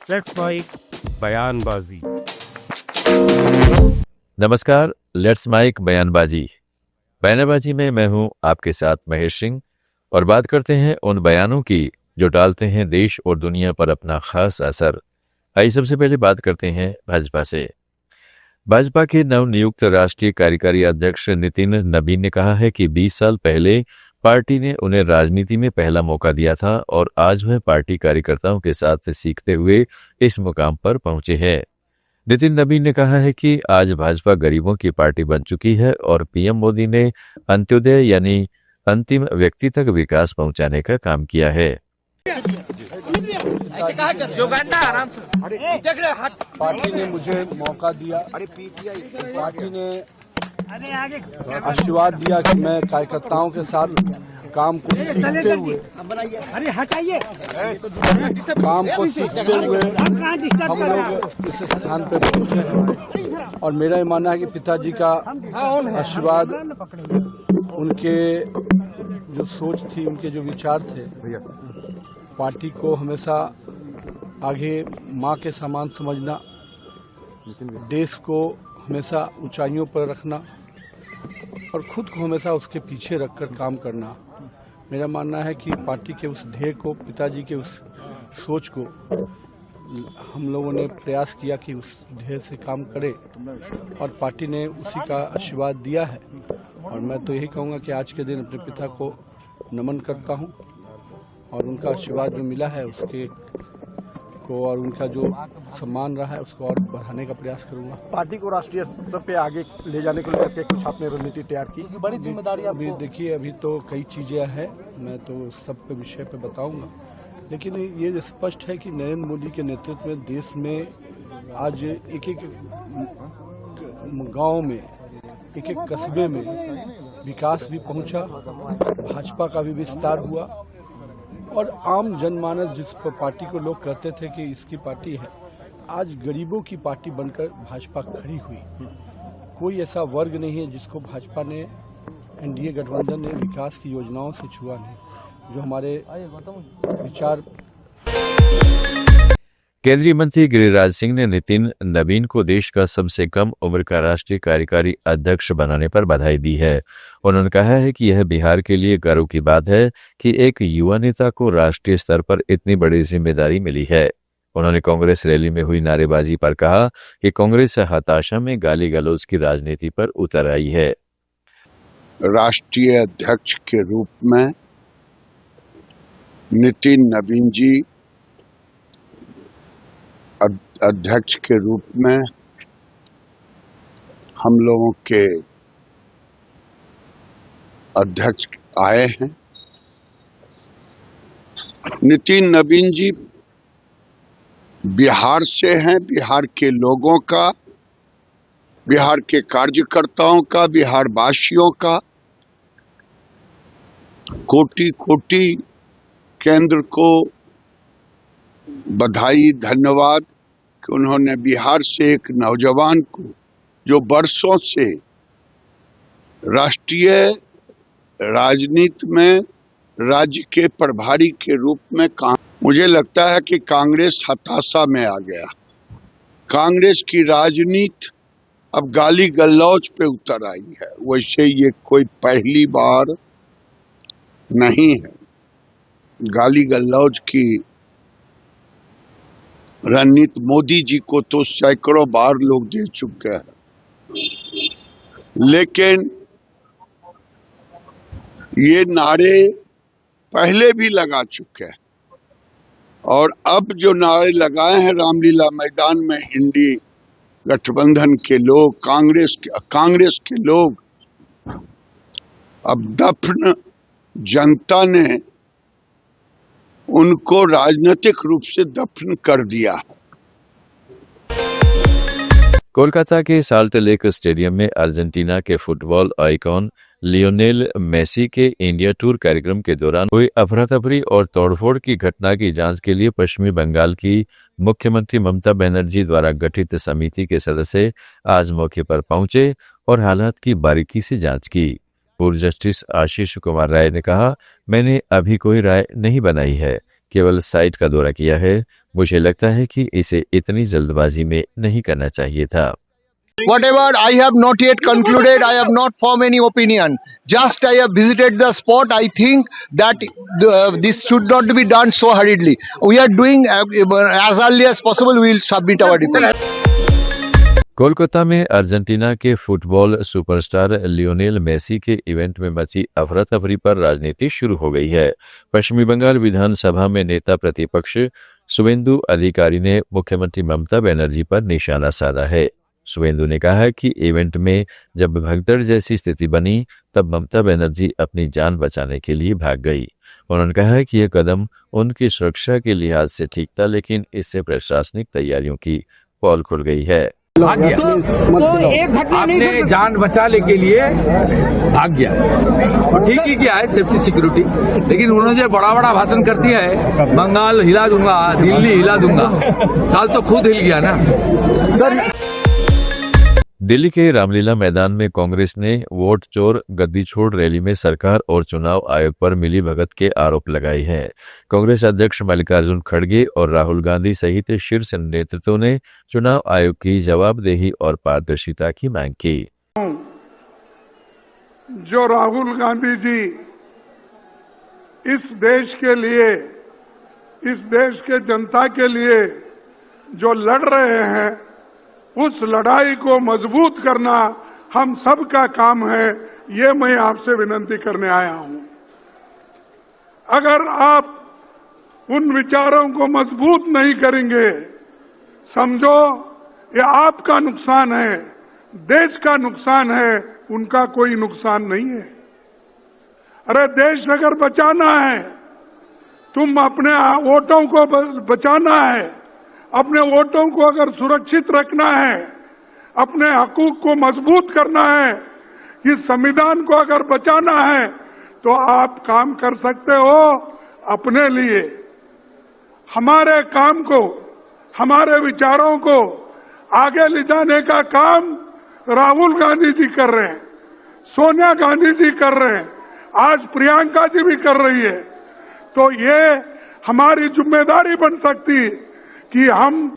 Let's mic बयानबाजी। नमस्कार, let's mic बयानबाजी में मैं हूं आपके साथ महेश सिंह और बात करते हैं उन बयानों की जो डालते हैं देश और दुनिया पर अपना खास असर। आइए सबसे पहले बात करते हैं भाजपा से। भाजपा के नवनियुक्त राष्ट्रीय कार्यकारी अध्यक्ष नितिन नबीन ने कहा है कि 20 साल पहले पार्टी ने उन्हें राजनीति में पहला मौका दिया था और आज वह पार्टी कार्यकर्ताओं के साथ सीखते हुए इस मुकाम पर पहुंचे हैं। नितिन नबीन ने कहा है कि आज भाजपा गरीबों की पार्टी बन चुकी है और पीएम मोदी ने अंत्योदय यानी अंतिम व्यक्ति तक विकास पहुंचाने का काम किया है। पार्टी ने मुझे मौका दिया, पार्टी ने आशीर्वाद दिया कि मैं कार्यकर्ताओं के साथ काम को सीखते हुए हम लोग इस स्थान पर पहुंचे हैं। और मेरा ये मानना है कि पिताजी का आशीर्वाद, उनके जो सोच थी, उनके जो विचार थे, पार्टी को हमेशा आगे माँ के समान समझना, देश को हमेशा ऊंचाइयों पर रखना और खुद को हमेशा उसके पीछे रखकर काम करना। मेरा मानना है कि पार्टी के उस ध्येय को, पिताजी के उस सोच को हम लोगों ने प्रयास किया कि उस ध्येय से काम करें और पार्टी ने उसी का आशीर्वाद दिया है। और मैं तो यही कहूँगा कि आज के दिन अपने पिता को नमन करता हूँ और उनका आशीर्वाद जो मिला है उसके को और उनका जो सम्मान रहा है उसको और बढ़ाने का प्रयास करूंगा। पार्टी को राष्ट्रीय स्तर पे आगे ले जाने को लेकर कुछ आपने रणनीति तैयार की? बड़ी जिम्मेदारी अभी देखिए, अभी तो कई चीजें हैं, मैं तो सब पे विषय पे बताऊंगा, लेकिन ये स्पष्ट है कि नरेंद्र मोदी के नेतृत्व में देश में आज एक एक गांव में, एक एक कस्बे में विकास भी पहुंचा, भाजपा का भी विस्तार हुआ और आम जनमानस, जिस पर पार्टी को लोग कहते थे कि इसकी पार्टी है, आज गरीबों की पार्टी बनकर भाजपा खड़ी हुई। कोई ऐसा वर्ग नहीं है जिसको भाजपा ने, एनडीए गठबंधन ने विकास की योजनाओं से छुआ नहीं। जो हमारे विचार। केंद्रीय मंत्री गिरिराज सिंह ने नितिन नबीन को देश का सबसे कम उम्र का राष्ट्रीय कार्यकारी अध्यक्ष बनाने पर बधाई दी है। उन्होंने कहा है कि यह बिहार के लिए गर्व की बात है कि एक युवा नेता को राष्ट्रीय स्तर पर इतनी बड़ी जिम्मेदारी मिली है। उन्होंने कांग्रेस रैली में हुई नारेबाजी पर कहा कि कांग्रेस हताशा में गाली गलौज की राजनीति पर उतर आई है। राष्ट्रीय अध्यक्ष के रूप में नितिन नबीन जी अध्यक्ष के रूप में हम लोगों के अध्यक्ष आए हैं। नितिन नबीन जी बिहार से हैं, बिहार के लोगों का, बिहार के कार्यकर्ताओं का, बिहार वासियों का कोटि कोटि केंद्र को बधाई, धन्यवाद कि उन्होंने बिहार से एक नौजवान को, जो वर्षों से राष्ट्रीय राजनीति में राज्य के प्रभारी के रूप में काम, मुझे लगता है कि कांग्रेस हताशा में आ गया। कांग्रेस की राजनीति अब गाली गलौज पे उतर आई है। वैसे ये कोई पहली बार नहीं है। गाली गलौज की रणनीति मोदी जी को तो सैकड़ों बार लोग दे चुके हैं, लेकिन ये नारे पहले भी लगा चुके हैं और अब जो नारे लगाए हैं रामलीला मैदान में इंडी गठबंधन के लोग, कांग्रेस के लोग, अब दफन जनता ने उनको राजनीतिक रूप से दफन कर दिया है। कोलकाता के साल्ट लेक स्टेडियम में अर्जेंटीना के फुटबॉल आइकॉन लियोनेल मेसी के इंडिया टूर कार्यक्रम के दौरान हुई अफरा तफरी और तोड़फोड़ की घटना की जांच के लिए पश्चिमी बंगाल की मुख्यमंत्री ममता बनर्जी द्वारा गठित समिति के सदस्य आज मौके पर पहुंचे और हालात की बारीकी से जांच की। पूर्व जस्टिस आशीष कुमार राय ने कहा, मैंने अभी कोई राय नहीं बनाई है, केवल साइट का दौरा किया है। मुझे लगता है कि इसे इतनी जल्दबाजी में नहीं करना चाहिए था। Whatever, I have not yet concluded, I have not formed any opinion. Just I have visited the spot. I think that this should not be done so hurriedly. We are doing as early as possible, we will submit our report. Kolkata में Argentina के football superstar Lionel Messi के event में मची अफरा तफरी पर राजनीति शुरू हो गई है। पश्चिमी बंगाल विधानसभा में नेता प्रतिपक्ष शुवेंदु अधिकारी ने मुख्यमंत्री ममता बनर्जी पर निशाना साधा है। शुवेंदु ने कहा कि इवेंट में जब भगदड़ जैसी स्थिति बनी तब ममता बनर्जी अपनी जान बचाने के लिए भाग गई। उन्होंने कहा कि यह कदम उनकी सुरक्षा के लिहाज से ठीक था, लेकिन इससे प्रशासनिक तैयारियों की पोल खुल गई है। भाग गया आपने जान बचाने के लिए भाग गया और ठीक ही किया है, सेफ्टी सिक्योरिटी। लेकिन उन्होंने जो बड़ा बड़ा भाषण कर दिया है, बंगाल हिला दूंगा, दिल्ली हिला दूंगा, कल तो खुद हिल गया ना सर। दिल्ली के रामलीला मैदान में कांग्रेस ने वोट चोर गद्दी छोड़ रैली में सरकार और चुनाव आयोग पर मिली भगत के आरोप लगाए हैं। कांग्रेस अध्यक्ष मल्लिकार्जुन खड़गे और राहुल गांधी सहित शीर्ष नेतृत्व ने चुनाव आयोग की जवाबदेही और पारदर्शिता की मांग की। जो राहुल गांधी जी इस देश के लिए, इस देश के जनता के लिए जो लड़ रहे हैं, उस लड़ाई को मजबूत करना हम सब का काम है, ये मैं आपसे विनती करने आया हूं। अगर आप उन विचारों को मजबूत नहीं करेंगे, समझो ये आपका नुकसान है, देश का नुकसान है, उनका कोई नुकसान नहीं है। अरे देश अगर बचाना है, तुम अपने वोटों को बचाना है, अपने वोटों को अगर सुरक्षित रखना है, अपने हकूक को मजबूत करना है, इस संविधान को अगर बचाना है, तो आप काम कर सकते हो अपने लिए। हमारे काम को, हमारे विचारों को आगे ले जाने का काम राहुल गांधी जी कर रहे हैं, सोनिया गांधी जी कर रहे हैं, आज प्रियंका जी भी कर रही है। तो ये हमारी जिम्मेदारी बन सकती कि हम।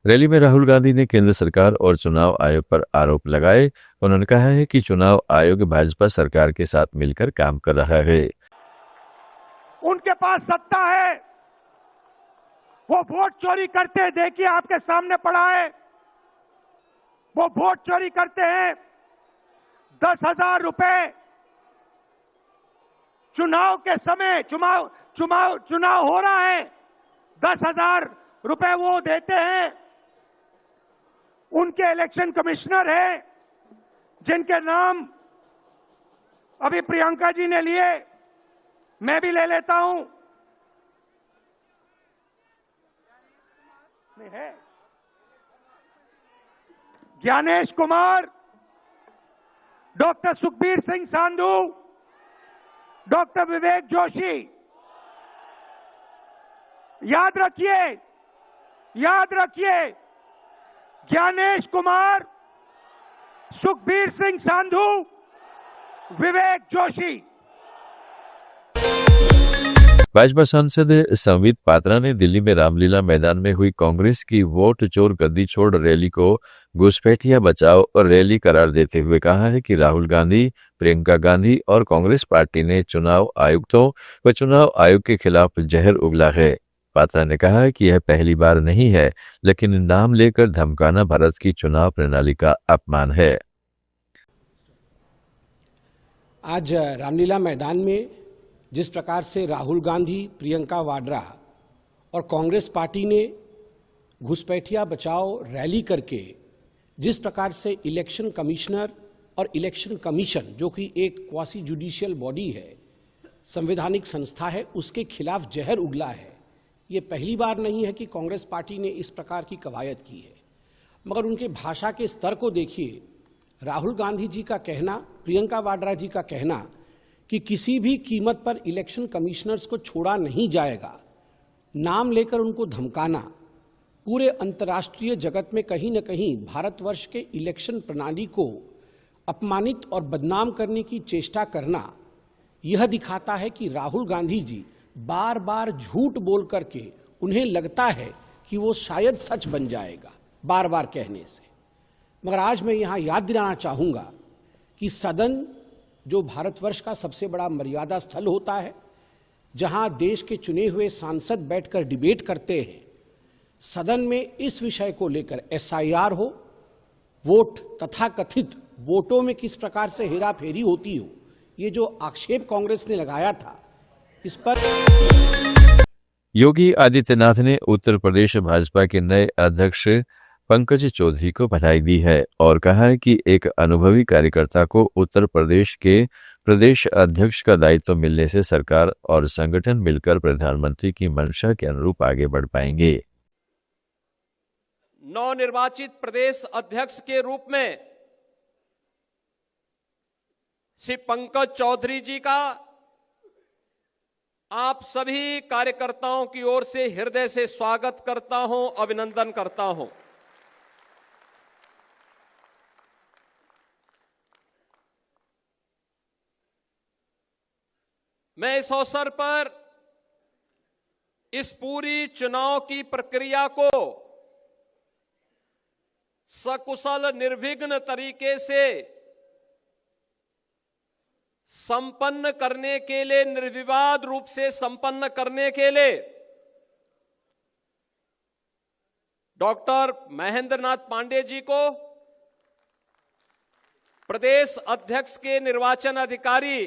रैली में राहुल गांधी ने केंद्र सरकार और चुनाव आयोग पर आरोप लगाए। उन्होंने कहा है कि चुनाव आयोग भाजपा सरकार के साथ मिलकर काम कर रहा है। उनके पास सत्ता है, वो वोट चोरी करते हैं, देखिए आपके सामने पड़ा है, वो वोट चोरी करते हैं। 10,000 रुपए चुनाव के समय, चुनाव हो रहा है, 10,000 रुपए वो देते हैं। उनके इलेक्शन कमिश्नर हैं, जिनके नाम अभी प्रियंका जी ने लिए, मैं भी ले लेता हूं। है ज्ञानेश कुमार, डॉक्टर सुखबीर सिंह सांधू, डॉक्टर विवेक जोशी। याद रखिए, ज्ञानेश कुमार, सुखबीर सिंह सांधू, विवेक जोशी। भाजपा सांसद संबित पात्रा ने दिल्ली में रामलीला मैदान में हुई कांग्रेस की वोट चोर गद्दी छोड़ रैली को घुसपैठिया बचाओ और रैली करार देते हुए कहा है कि राहुल गांधी, प्रियंका गांधी और कांग्रेस पार्टी ने चुनाव आयुक्तों व चुनाव आयोग के खिलाफ जहर उगला है। पात्रा ने कहा कि यह पहली बार नहीं है, लेकिन नाम लेकर धमकाना भारत की चुनाव प्रणाली का अपमान है। आज रामलीला मैदान में जिस प्रकार से राहुल गांधी, प्रियंका वाड्रा और कांग्रेस पार्टी ने घुसपैठिया बचाओ रैली करके जिस प्रकार से इलेक्शन कमिश्नर और इलेक्शन कमीशन, जो कि एक क्वासी जुडिशियल बॉडी है, संवैधानिक संस्था है, उसके खिलाफ जहर उगला है, ये पहली बार नहीं है कि कांग्रेस पार्टी ने इस प्रकार की कवायद की है। मगर उनके भाषा के स्तर को देखिए। राहुल गांधी जी का कहना, प्रियंका वाड्रा जी का कहना कि किसी भी कीमत पर इलेक्शन कमिश्नर्स को छोड़ा नहीं जाएगा, नाम लेकर उनको धमकाना, पूरे अंतर्राष्ट्रीय जगत में कहीं न कहीं भारतवर्ष के इलेक्शन प्रणाली को अपमानित और बदनाम करने की चेष्टा करना, यह दिखाता है कि राहुल गांधी जी बार बार झूठ बोल करके उन्हें लगता है कि वो शायद सच बन जाएगा बार बार कहने से। मगर आज मैं यहाँ याद दिलाना चाहूँगा कि सदन जो भारतवर्ष का सबसे बड़ा मर्यादा स्थल होता है, जहाँ देश के चुने हुए सांसद बैठकर डिबेट करते हैं, सदन में इस विषय को लेकर SIR हो, वोट तथाकथित वोटों में किस प्रकार से हेराफेरी होती हो, ये जो आक्षेप कांग्रेस ने लगाया था, इस पर योगी आदित्यनाथ ने उत्तर प्रदेश भाजपा के नए अध्यक्ष पंकज चौधरी को बधाई दी है और कहा है कि एक अनुभवी कार्यकर्ता को उत्तर प्रदेश के प्रदेश अध्यक्ष का दायित्व मिलने से सरकार और संगठन मिलकर प्रधानमंत्री की मंशा के अनुरूप आगे बढ़ पाएंगे। नवनिर्वाचित प्रदेश अध्यक्ष के रूप में श्री पंकज चौधरी जी का आप सभी कार्यकर्ताओं की ओर से हृदय से स्वागत करता हूं, अभिनंदन करता हूं। मैं इस अवसर पर इस पूरी चुनाव की प्रक्रिया को सकुशल निर्विघ्न तरीके से संपन्न करने के लिए, निर्विवाद रूप से संपन्न करने के लिए डॉक्टर महेंद्र नाथ पांडे जी को, प्रदेश अध्यक्ष के निर्वाचन अधिकारी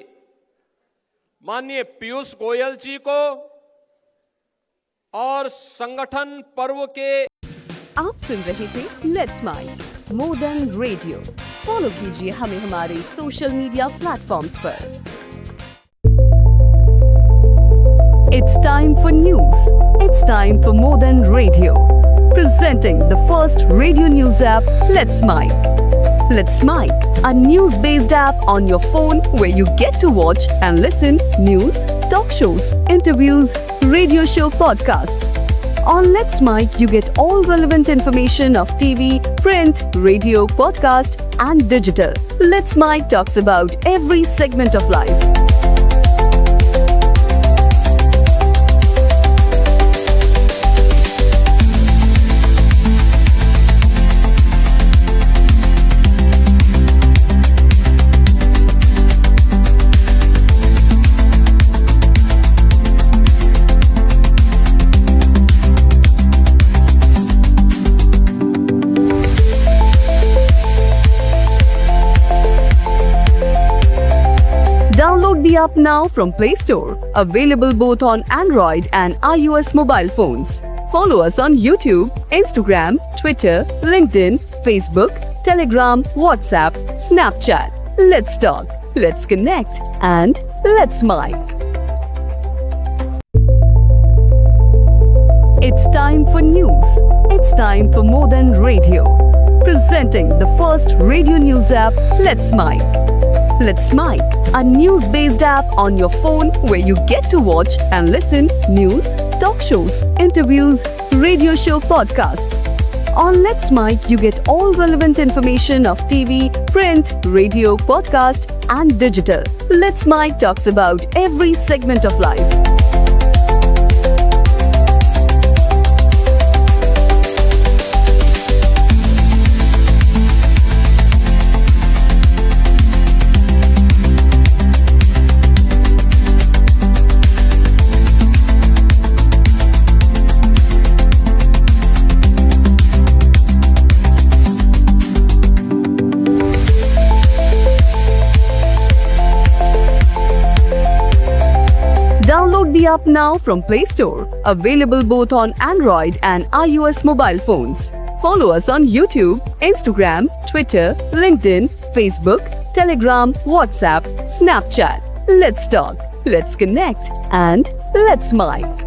माननीय पीयूष गोयल जी को और संगठन पर्व के। आप सुन रहे थे let's mike more than radio. Follow कीजिए हमें हमारे सोशल मीडिया प्लेटफॉर्म्स पर। It's time for news. It's time for More Than Radio. Presenting the first radio news app, Let's Mic. Let's Mic, a news-based app on your phone where you get to watch and listen news, talk shows, interviews, radio show podcasts. On Let's Mic, you get all relevant information of TV, print, radio, podcast, and digital. Let's Mic talks about every segment of life. Download the app now from Play Store. Available both on Android and iOS mobile phones. Follow us on YouTube, Instagram, Twitter, LinkedIn, Facebook, Telegram, WhatsApp, Snapchat. Let's talk, let's connect, and let's mic. It's time for news. It's time for More Than Radio. Presenting the first radio news app, Let's Mic. Let's Mic, a news-based app on your phone where you get to watch and listen news, talk shows, interviews, radio show podcasts. On Let's Mic, you get all relevant information of TV, print, radio, podcast, and digital. Let's Mic talks about every segment of life. Download the app now from Play Store. Available both on Android and iOS mobile phones. Follow us on YouTube, Instagram, Twitter, LinkedIn, Facebook, Telegram, WhatsApp, Snapchat. Let's talk, let's connect, and let's mic.